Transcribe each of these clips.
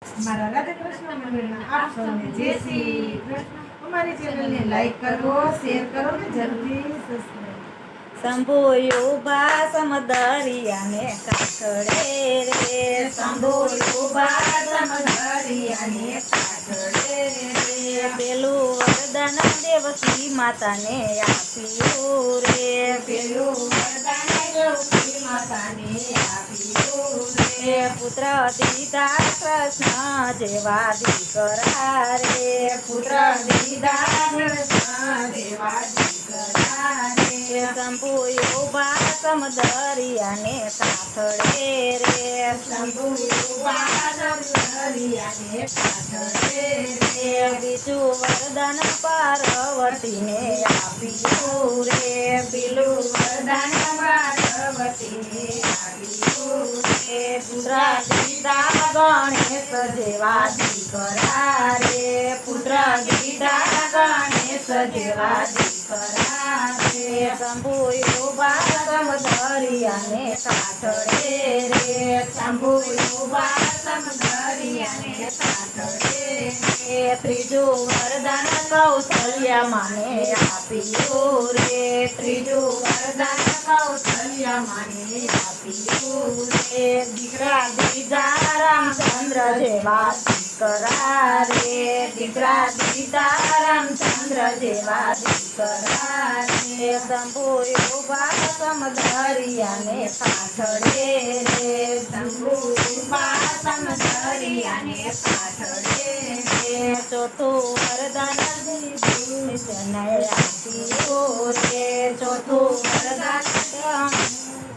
મારા રાધે કૃષ્ણ મંડળના આપ સૌને જય શ્રી કૃષ્ણ। અમારી ચેનલને લાઈક કરો, શેર કરો ને જલ્દી સબસ્ક્રાઇબ। શંભુ યુભા સમદરિયાને કાઠડે રે, શંભુ યુભા સમદરિયાને કાઠડે રે, પેલું વરદાન દેવકી માતાને આપ્યું રે, પેલું વરદાન દેવકી માતાને આપ્યું રે, પુત્ર દીધા કૃષ્ણ જેવા દીકરા રે, પુત્ર દીધા કૃષ્ણ જેવા દીકરા રે, શંભુ યુભા સમદરિયાને કાઠડે રે, શંભુ યુભા સમદરિયાને કાઠડે રે, બીજું વરદાન પાર્વતીને આપ્યું રે, પેલું વરદાન પાર્વતીને આપ્યું રે, પુત્ર દીધા ગણેશ જેવા દીકરા રે, પુત્ર દીધા ગણેશ જેવા દીકરા રે, શંભુ યુભા સમદરિયાને કાઠડે રે, શંભુ યુભા સમદરિયાને કાઠડે રે, ત્રીજું વરદાન કૌશલ્યા માને આપ્યું રે, ત્રીજું વરદાન કૌશલ્યા માને આપ્યું રે, દીકરા દીધા રામચંદ્ર જેવા દીકરા રે, દીકરા દીધા રામચંદ્ર જેવા દીકરા રે, શંભુ યુભા સમદરિયાને કાઠડે રે, શંભુ યુભા સમદરિયાને કાઠડે રે, ચોથું વરદાન દીધું જનય આપ્યું રે, ચોથું વરદાન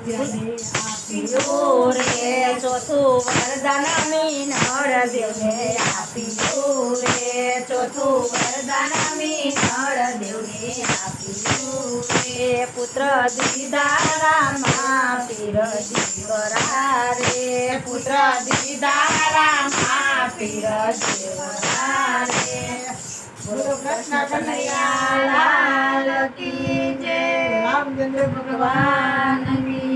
જેને આપ્યું રે, ચોથું વરદાન મીનળ દેવને આપ્યું રે, ચોથું વરદાન મીનળ દેવને આપ્યું રે, પુત્ર દીધા રામા પીર દીકરા રે, પુત્ર દીધા રામા પીર દીકરા રે, બોલો કૃષ્ણ કનૈયા લાલ કી જય, રામચંદ્ર ભગવાન કી